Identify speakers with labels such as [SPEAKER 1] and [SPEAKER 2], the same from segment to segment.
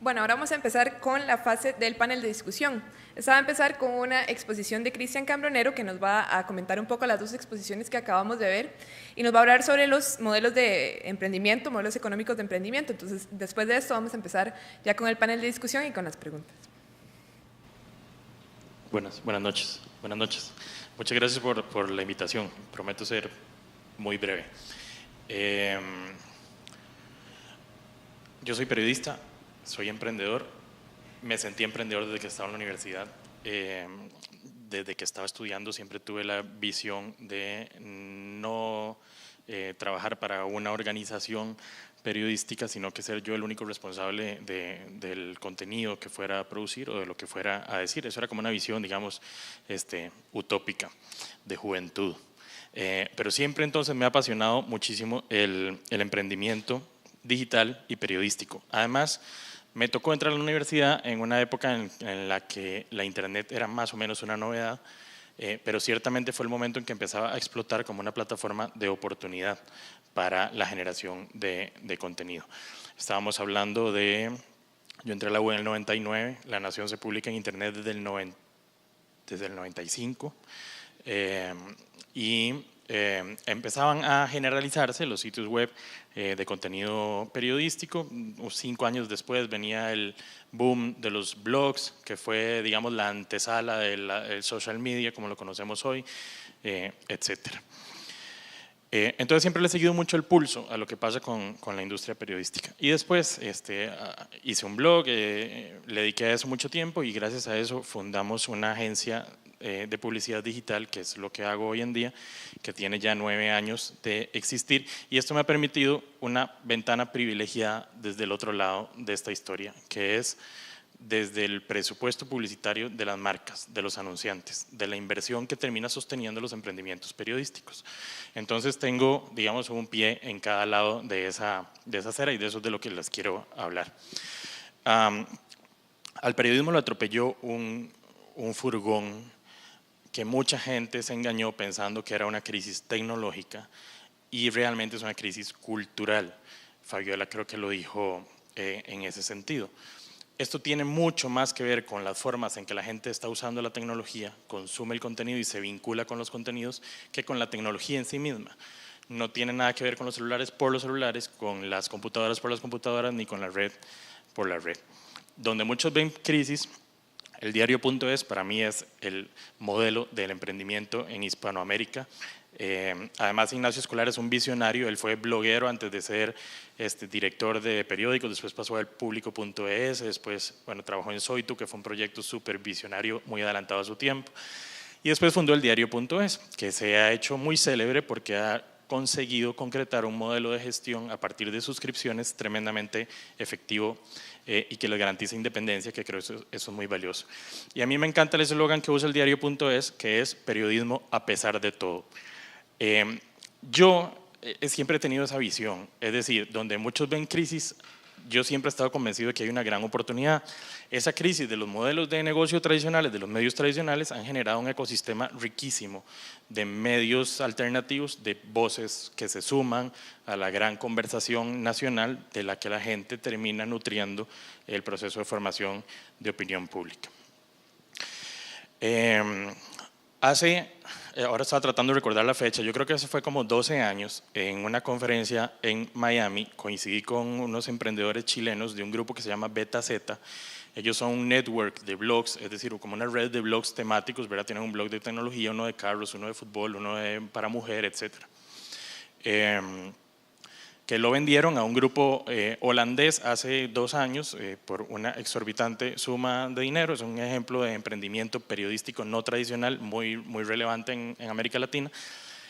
[SPEAKER 1] Bueno, ahora vamos a empezar con la fase del panel de discusión. Esta va a empezar con una exposición de Cristian Cambronero, que nos va a comentar un poco las dos exposiciones que acabamos de ver y nos va a hablar sobre los modelos de emprendimiento, modelos económicos de emprendimiento. Entonces, después de esto vamos a empezar ya con el panel de discusión y con las preguntas.
[SPEAKER 2] Buenas noches. Muchas gracias por la invitación. Prometo ser muy breve. Yo soy periodista, soy emprendedor. Me sentí emprendedor desde que estaba en la universidad. Desde que estaba estudiando siempre tuve la visión de no trabajar para una organización periodística, sino que ser yo el único responsable del contenido que fuera a producir o de lo que fuera a decir. Eso era como una visión, digamos, utópica de juventud. Pero siempre entonces me ha apasionado muchísimo el emprendimiento digital y periodístico. Además, me tocó entrar a la universidad en una época en la que la internet era más o menos una novedad, pero ciertamente fue el momento en que empezaba a explotar como una plataforma de oportunidad para la generación de contenido. Estábamos hablando yo entré a la web en el 99, La Nación se publica en internet desde el 95, empezaban a generalizarse los sitios web de contenido periodístico. 5 años después venía el boom de los blogs, que fue, digamos, la antesala del social media como lo conocemos hoy, etcétera. Entonces siempre le he seguido mucho el pulso a lo que pasa con la industria periodística. Y después hice un blog, le dediqué a eso mucho tiempo y gracias a eso fundamos una agencia de publicidad digital, que es lo que hago hoy en día, que tiene ya 9 años de existir, y esto me ha permitido una ventana privilegiada desde el otro lado de esta historia, que es desde el presupuesto publicitario de las marcas, de los anunciantes, de la inversión que termina sosteniendo los emprendimientos periodísticos. Entonces tengo, digamos, un pie en cada lado de esa acera, y de eso es de lo que les quiero hablar. Al periodismo lo atropelló un furgón que mucha gente se engañó pensando que era una crisis tecnológica, y realmente es una crisis cultural. Fabiola creo que lo dijo en ese sentido. Esto tiene mucho más que ver con las formas en que la gente está usando la tecnología, consume el contenido y se vincula con los contenidos, que con la tecnología en sí misma. No tiene nada que ver con los celulares por los celulares, con las computadoras por las computadoras, ni con la red por la red. Donde muchos ven crisis, el diario.es para mí es el modelo del emprendimiento en Hispanoamérica. Además, Ignacio Escolar es un visionario. Él fue bloguero antes de ser director de periódicos, después pasó al Público.es, después trabajó en Soitu, que fue un proyecto súper visionario, muy adelantado a su tiempo, y después fundó el diario.es, que se ha hecho muy célebre porque ha conseguido concretar un modelo de gestión a partir de suscripciones tremendamente efectivo y que les garantiza independencia, que creo eso es muy valioso. Y a mí me encanta el eslogan que usa el diario.es, que es periodismo a pesar de todo. Yo siempre he tenido esa visión, es decir, donde muchos ven crisis, yo siempre he estado convencido de que hay una gran oportunidad. Esa crisis de los modelos de negocio tradicionales, de los medios tradicionales, han generado un ecosistema riquísimo de medios alternativos, de voces que se suman a la gran conversación nacional de la que la gente termina nutriendo el proceso de formación de opinión pública. Ahora estaba tratando de recordar la fecha, yo creo que hace fue como 12 años, en una conferencia en Miami, coincidí con unos emprendedores chilenos de un grupo que se llama BetaZ. Ellos son un network de blogs, es decir, como una red de blogs temáticos, ¿verdad? Tienen un blog de tecnología, uno de carros, uno de fútbol, uno para mujer, etc. Que lo vendieron a un grupo holandés hace 2 años por una exorbitante suma de dinero. Es un ejemplo de emprendimiento periodístico no tradicional muy relevante en América Latina,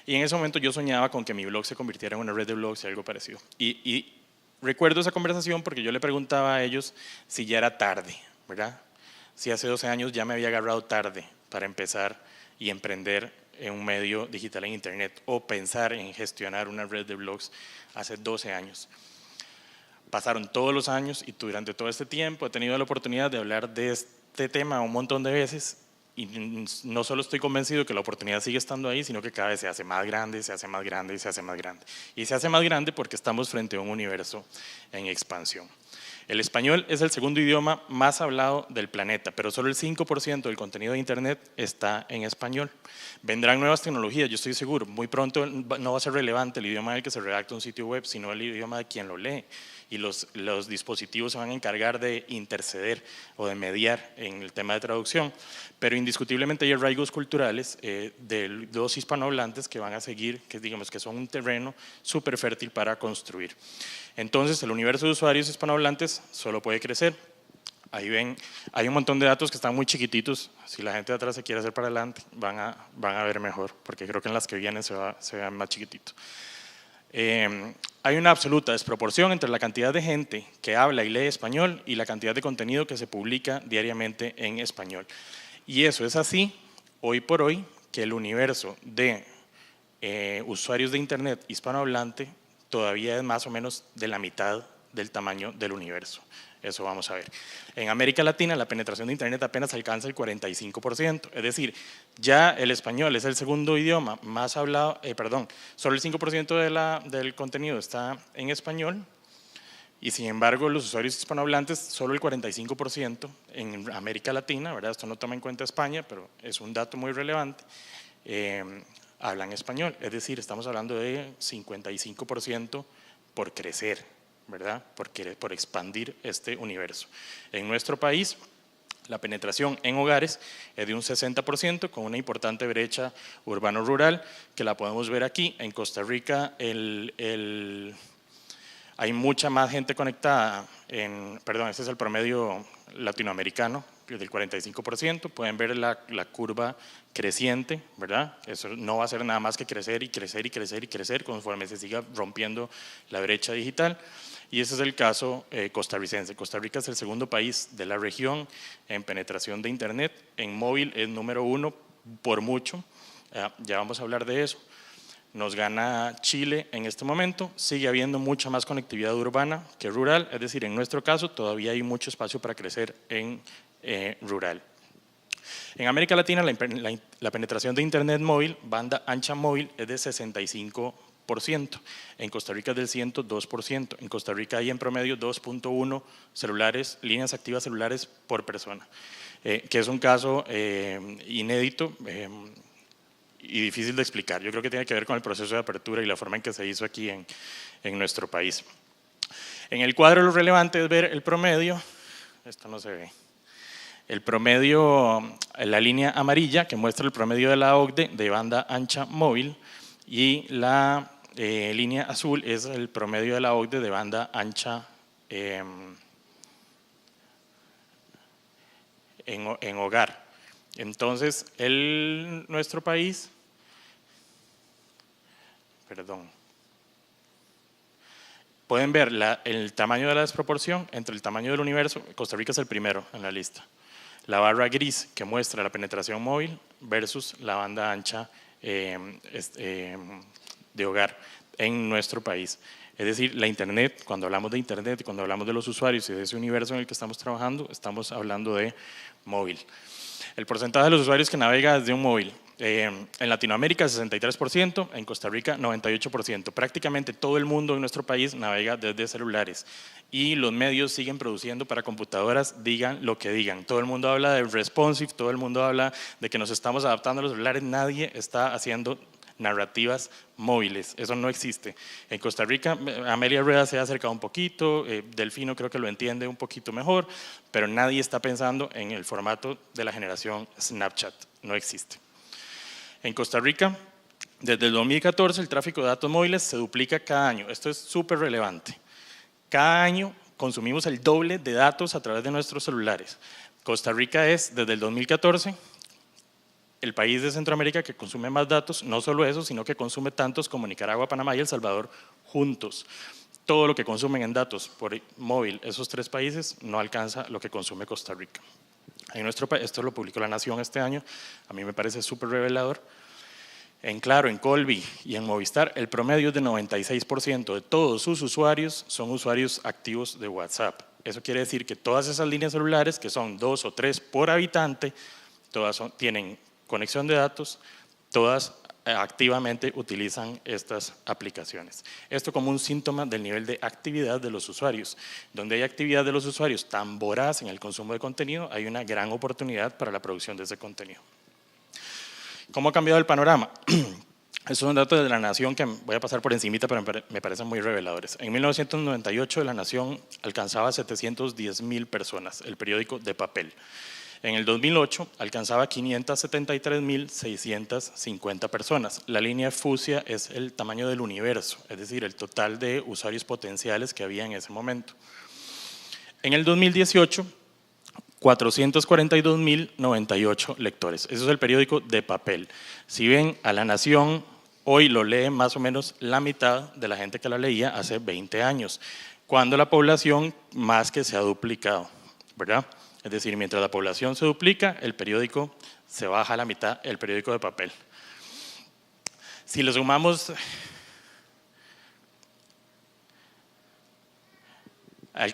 [SPEAKER 2] y en ese momento yo soñaba con que mi blog se convirtiera en una red de blogs y algo parecido, y recuerdo esa conversación porque yo le preguntaba a ellos si ya era tarde, ¿verdad? Si hace 12 años ya me había agarrado tarde para empezar y emprender en un medio digital en internet, o pensar en gestionar una red de blogs hace 12 años. Pasaron todos los años y durante todo este tiempo he tenido la oportunidad de hablar de este tema un montón de veces, y no solo estoy convencido que la oportunidad sigue estando ahí, sino que cada vez se hace más grande, se hace más grande y se hace más grande. Y se hace más grande porque estamos frente a un universo en expansión. El español es el segundo idioma más hablado del planeta, pero solo el 5% del contenido de Internet está en español. Vendrán nuevas tecnologías, yo estoy seguro. Muy pronto no va a ser relevante el idioma en el que se redacta un sitio web, sino el idioma de quien lo lee. Y los dispositivos se van a encargar de interceder o de mediar en el tema de traducción. Pero indiscutiblemente hay arraigos culturales de los hispanohablantes que van a seguir, que digamos que son un terreno súper fértil para construir. Entonces, el universo de usuarios hispanohablantes solo puede crecer. Ahí ven, hay un montón de datos que están muy chiquititos. Si la gente de atrás se quiere hacer para adelante, van a ver mejor, porque creo que en las que vienen se vean más chiquititos. Hay una absoluta desproporción entre la cantidad de gente que habla y lee español y la cantidad de contenido que se publica diariamente en español. Y eso es así, hoy por hoy, que el universo de usuarios de Internet hispanohablante todavía es más o menos de la mitad del tamaño del universo. Eso vamos a ver. En América Latina la penetración de Internet apenas alcanza el 45%, es decir, ya el español es el segundo idioma más hablado, solo el 5% del contenido está en español y sin embargo los usuarios hispanohablantes solo el 45% en América Latina, ¿verdad? Esto no toma en cuenta España, pero es un dato muy relevante, hablan español, es decir, estamos hablando de 55% por crecer, ¿verdad? Por expandir este universo. En nuestro país, la penetración en hogares es de un 60%, con una importante brecha urbano-rural, que la podemos ver aquí. En Costa Rica hay mucha más gente conectada, este es el promedio latinoamericano, del 45%, pueden ver la curva creciente, ¿verdad? Eso no va a ser nada más que crecer y crecer y crecer y crecer conforme se siga rompiendo la brecha digital. Y ese es el caso costarricense. Costa Rica es el segundo país de la región en penetración de Internet. En móvil es número 1 por mucho. Ya vamos a hablar de eso. Nos gana Chile en este momento. Sigue habiendo mucha más conectividad urbana que rural. Es decir, en nuestro caso todavía hay mucho espacio para crecer en rural. En América Latina la penetración de Internet móvil, banda ancha móvil, es de 65%. En Costa Rica es del 102%. En Costa Rica hay en promedio 2.1 líneas activas celulares por persona, que es un caso inédito y difícil de explicar. Yo creo que tiene que ver con el proceso de apertura y la forma en que se hizo aquí en nuestro país. En el cuadro lo relevante es ver el promedio, esto no se ve, el promedio, la línea amarilla que muestra el promedio de la OCDE de banda ancha móvil y la línea azul es el promedio de la OCDE de banda ancha en hogar. Entonces, nuestro país, pueden ver el tamaño de la desproporción entre el tamaño del universo. Costa Rica es el primero en la lista. La barra gris que muestra la penetración móvil versus la banda ancha de hogar en nuestro país. Es decir, la Internet, cuando hablamos de Internet, cuando hablamos de los usuarios y de ese universo en el que estamos trabajando, estamos hablando de móvil. El porcentaje de los usuarios que navega desde un móvil. En Latinoamérica 63%, en Costa Rica 98%. Prácticamente todo el mundo en nuestro país navega desde celulares y los medios siguen produciendo para computadoras, digan lo que digan. Todo el mundo habla de responsive, todo el mundo habla de que nos estamos adaptando a los celulares, nadie está haciendo narrativas móviles, eso no existe. En Costa Rica, Amelia Rueda se ha acercado un poquito, Delfino creo que lo entiende un poquito mejor, pero nadie está pensando en el formato de la generación Snapchat, no existe. En Costa Rica, desde el 2014 el tráfico de datos móviles se duplica cada año, esto es súper relevante. Cada año consumimos el doble de datos a través de nuestros celulares. Costa Rica es, desde el 2014, el país de Centroamérica que consume más datos, no solo eso, sino que consume tantos como Nicaragua, Panamá y El Salvador juntos. Todo lo que consumen en datos por móvil esos tres países no alcanza lo que consume Costa Rica. En nuestro país, esto lo publicó La Nación este año, a mí me parece súper revelador. En Claro, en Colby y en Movistar, el promedio es de 96% de todos sus usuarios son usuarios activos de WhatsApp. Eso quiere decir que todas esas líneas celulares, que son 2 o 3 por habitante, todas tienen conexión de datos, todas activamente utilizan estas aplicaciones. Esto como un síntoma del nivel de actividad de los usuarios. Donde hay actividad de los usuarios tan voraz en el consumo de contenido, hay una gran oportunidad para la producción de ese contenido. ¿Cómo ha cambiado el panorama? Estos son datos de La Nación que voy a pasar por encimita, pero me parecen muy reveladores. En 1998 La Nación alcanzaba 710.000 personas, el periódico de papel. En el 2008 alcanzaba 573.650 personas. La línea fucsia es el tamaño del universo, es decir, el total de usuarios potenciales que había en ese momento. En el 2018, 442.098 lectores. Eso es el periódico de papel. Si ven, a La Nación hoy lo lee más o menos la mitad de la gente que la leía hace 20 años, cuando la población más que se ha duplicado, ¿verdad? Es decir, mientras la población se duplica, el periódico se baja a la mitad, el periódico de papel. Si le sumamos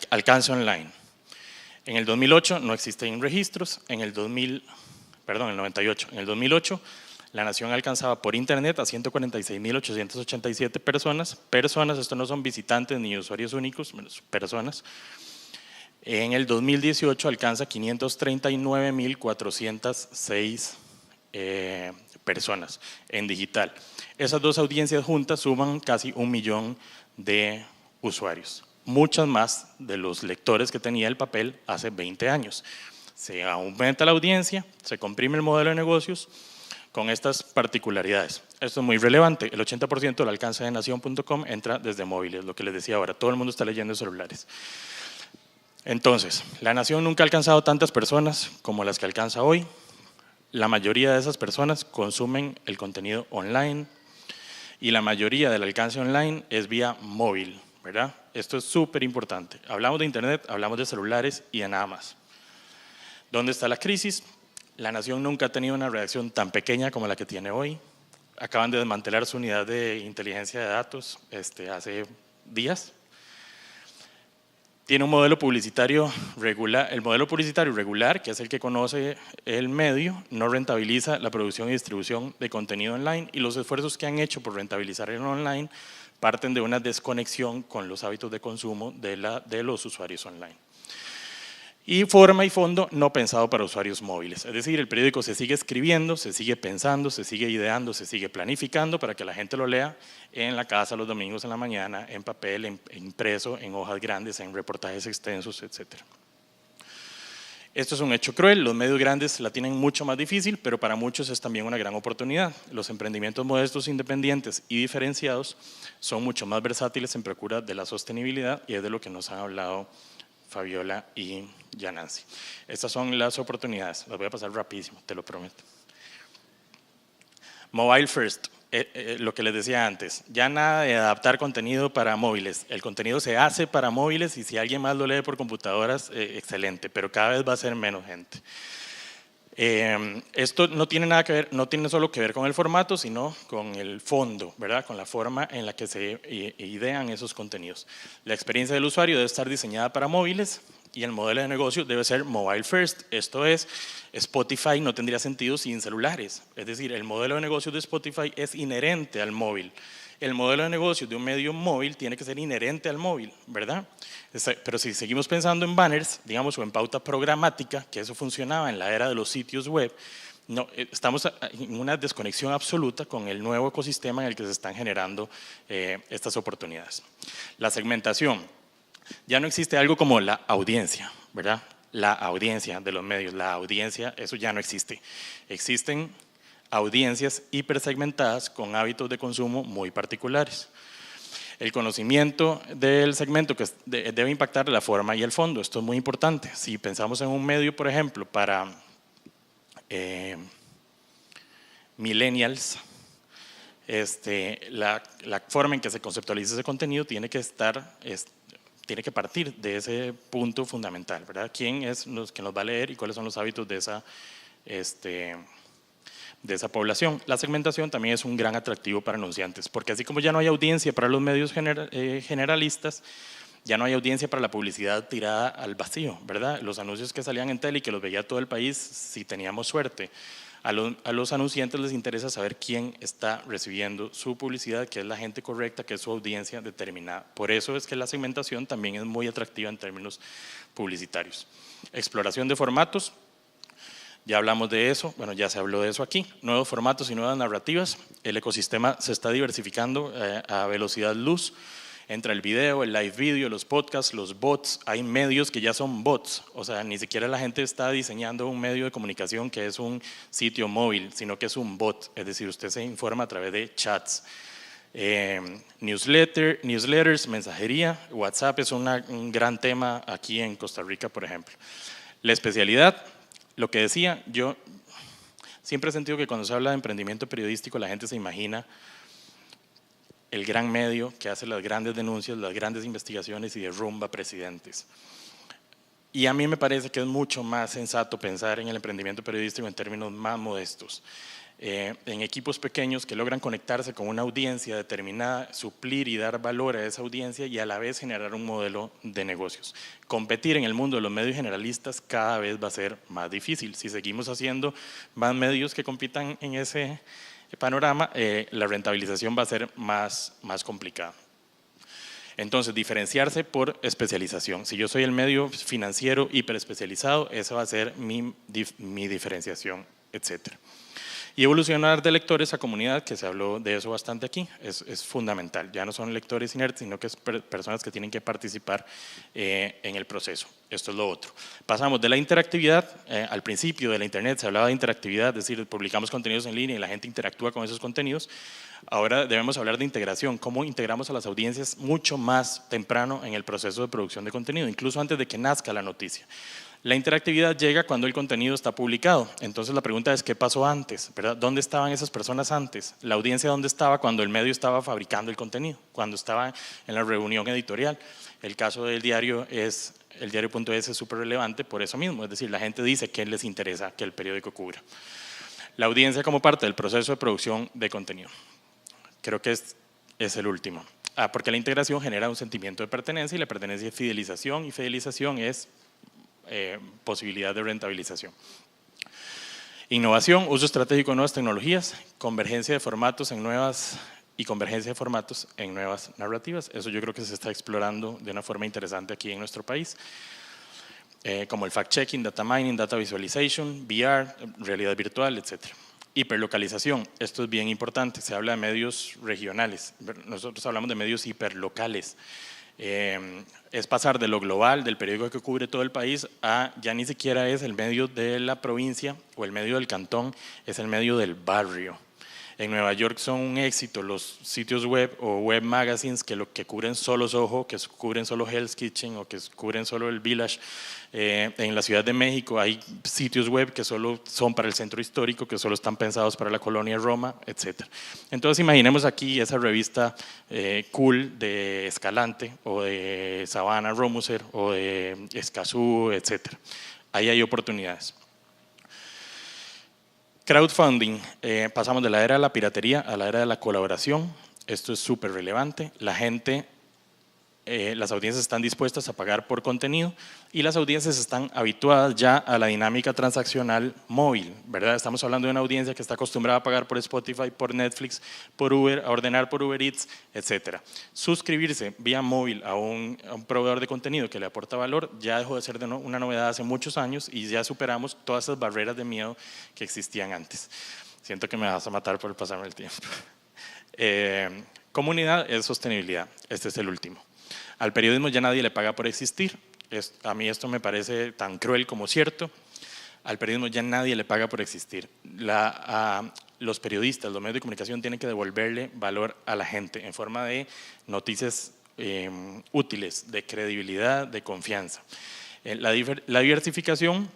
[SPEAKER 2] alcance online, en el 2008 no existen registros, en el 98, en el 2008 La Nación alcanzaba por internet a 146.887 personas, esto no son visitantes ni usuarios únicos, personas. En el 2018 alcanza 539.406 personas en digital. Esas dos audiencias juntas suman casi 1 millón de usuarios, muchas más de los lectores que tenía el papel hace 20 años. Se aumenta la audiencia, se comprime el modelo de negocios con estas particularidades. Esto es muy relevante, el 80% del alcance de Nación.com entra desde móviles, lo que les decía ahora, todo el mundo está leyendo en celulares. Entonces, La Nación nunca ha alcanzado tantas personas como las que alcanza hoy. La mayoría de esas personas consumen el contenido online y la mayoría del alcance online es vía móvil, ¿verdad? Esto es súper importante. Hablamos de internet, hablamos de celulares y de nada más. ¿Dónde está la crisis? La Nación nunca ha tenido una redacción tan pequeña como la que tiene hoy. Acaban de desmantelar su unidad de inteligencia de datos hace días. Tiene un modelo publicitario regular. El modelo publicitario regular, que es el que conoce el medio, no rentabiliza la producción y distribución de contenido online, y los esfuerzos que han hecho por rentabilizar el online parten de una desconexión con los hábitos de consumo de los usuarios online. Y forma y fondo no pensado para usuarios móviles. Es decir, el periódico se sigue escribiendo, se sigue pensando, se sigue ideando, se sigue planificando para que la gente lo lea en la casa los domingos en la mañana, en papel, impreso, en hojas grandes, en reportajes extensos, etc. Esto es un hecho cruel, los medios grandes la tienen mucho más difícil, pero para muchos es también una gran oportunidad. Los emprendimientos modestos, independientes y diferenciados son mucho más versátiles en procura de la sostenibilidad, y es de lo que nos han hablado Fabiola y Yanancy. Estas son las oportunidades, las voy a pasar rapidísimo, te lo prometo. Mobile first, lo que les decía antes, ya nada de adaptar contenido para móviles, el contenido se hace para móviles y si alguien más lo lee por computadoras, excelente, pero cada vez va a ser menos gente. Esto no tiene nada que ver, no tiene solo que ver con el formato, sino con el fondo, ¿verdad? Con la forma en la que se idean esos contenidos. La experiencia del usuario debe estar diseñada para móviles y el modelo de negocio debe ser mobile first. Esto es, Spotify no tendría sentido sin celulares. Es decir, el modelo de negocio de Spotify es inherente al móvil. El modelo de negocio de un medio móvil tiene que ser inherente al móvil, ¿verdad? Pero si seguimos pensando en banners, digamos, o en pauta programática, que eso funcionaba en la era de los sitios web, no, estamos en una desconexión absoluta con el nuevo ecosistema en el que se están generando estas oportunidades. La segmentación. Ya no existe algo como la audiencia, ¿verdad? La audiencia de los medios, la audiencia, eso ya no existe. Existen audiencias hipersegmentadas con hábitos de consumo muy particulares. El conocimiento del segmento que debe impactar la forma y el fondo. Esto es muy importante. Si pensamos en un medio, por ejemplo, para millennials, la forma en que se conceptualiza ese contenido tiene que partir de ese punto fundamental, ¿verdad? ¿Quién es los que nos va a leer y cuáles son los hábitos de esa población? La segmentación también es un gran atractivo para anunciantes, porque así como ya no hay audiencia para los medios generalistas, ya no hay audiencia para la publicidad tirada al vacío, ¿verdad? Los anuncios que salían en tele y que los veía todo el país, si teníamos suerte, A los anunciantes les interesa saber quién está recibiendo su publicidad, que es la gente correcta, que es su audiencia determinada. Por eso es que la segmentación también es muy atractiva en términos publicitarios. Exploración de formatos. Ya hablamos de eso, bueno, ya se habló de eso aquí. Nuevos formatos y nuevas narrativas. El ecosistema se está diversificando a velocidad luz. Entra el video, el live video, los podcasts, los bots. Hay medios que ya son bots. O sea, ni siquiera la gente está diseñando un medio de comunicación que es un sitio móvil, sino que es un bot. Es decir, usted se informa a través de chats. Newsletters, mensajería. WhatsApp es un gran tema aquí en Costa Rica, por ejemplo. La especialidad. Lo que decía, yo siempre he sentido que cuando se habla de emprendimiento periodístico la gente se imagina el gran medio que hace las grandes denuncias, las grandes investigaciones y derrumba presidentes. Y a mí me parece que es mucho más sensato pensar en el emprendimiento periodístico en términos más modestos. En equipos pequeños que logran conectarse con una audiencia determinada, suplir y dar valor a esa audiencia y a la vez generar un modelo de negocios. Competir en el mundo de los medios generalistas cada vez va a ser más difícil. Si seguimos haciendo más medios que compitan en ese panorama, la rentabilización va a ser más complicada. Entonces, diferenciarse por especialización. Si yo soy el medio financiero hiperespecializado, esa va a ser mi diferenciación, etcétera. Y evolucionar de lectores a comunidad, que se habló de eso bastante aquí, es fundamental. Ya no son lectores inertes, sino que es personas que tienen que participar en el proceso. Esto es lo otro. Pasamos de la interactividad, al principio de la internet se hablaba de interactividad, es decir, publicamos contenidos en línea y la gente interactúa con esos contenidos. Ahora debemos hablar de integración, cómo integramos a las audiencias mucho más temprano en el proceso de producción de contenido, incluso antes de que nazca la noticia. La interactividad llega cuando el contenido está publicado. Entonces la pregunta es, ¿qué pasó antes? ¿Verdad? ¿Dónde estaban esas personas antes? ¿La audiencia dónde estaba cuando el medio estaba fabricando el contenido? Cuando estaba en la reunión editorial. El caso del diario es, el diario.es es súper relevante por eso mismo. Es decir, la gente dice que les interesa que el periódico cubra. La audiencia como parte del proceso de producción de contenido. Creo que es el último. Porque la integración genera un sentimiento de pertenencia y la pertenencia es fidelización y fidelización es posibilidad de rentabilización. Innovación, uso estratégico de nuevas tecnologías, convergencia de formatos en nuevas narrativas. Eso yo creo que se está explorando de una forma interesante aquí en nuestro país, como el fact-checking, data mining, data visualization, VR, realidad virtual, etc. Hiperlocalización, esto es bien importante, se habla de medios regionales, nosotros hablamos de medios hiperlocales. Es pasar de lo global, del periódico que cubre todo el país, a ya ni siquiera es el medio de la provincia o el medio del cantón, es el medio del barrio. En Nueva York son un éxito los sitios web o web magazines que cubren solo Soho, que cubren solo Hell's Kitchen o que cubren solo el Village. En la Ciudad de México hay sitios web que solo son para el centro histórico, que solo están pensados para la colonia Roma, etc. Entonces imaginemos aquí esa revista cool de Escalante o de Sabana Romuser o de Escazú, etc. Ahí hay oportunidades. Crowdfunding, pasamos de la era de la piratería a la era de la colaboración. Esto es súper relevante. La gente, las audiencias están dispuestas a pagar por contenido y las audiencias están habituadas ya a la dinámica transaccional móvil, ¿verdad? Estamos hablando de una audiencia que está acostumbrada a pagar por Spotify, por Netflix, por Uber, a ordenar por Uber Eats, etc. Suscribirse vía móvil a un proveedor de contenido que le aporta valor ya dejó de ser una novedad hace muchos años y ya superamos todas esas barreras de miedo que existían antes. Siento que me vas a matar por pasarme el tiempo. Comunidad es sostenibilidad, este es el último. Al periodismo ya nadie le paga por existir. A mí esto me parece tan cruel como cierto. Al periodismo ya nadie le paga por existir. Los periodistas, los medios de comunicación tienen que devolverle valor a la gente en forma de noticias útiles, de credibilidad, de confianza. La diversificación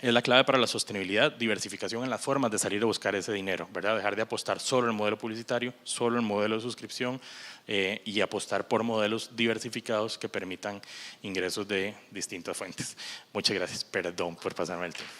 [SPEAKER 2] es la clave para la sostenibilidad, diversificación en las formas de salir a buscar ese dinero, ¿verdad? Dejar de apostar solo en el modelo publicitario, solo en el modelo de suscripción y apostar por modelos diversificados que permitan ingresos de distintas fuentes. Muchas gracias, perdón por pasarme el tiempo.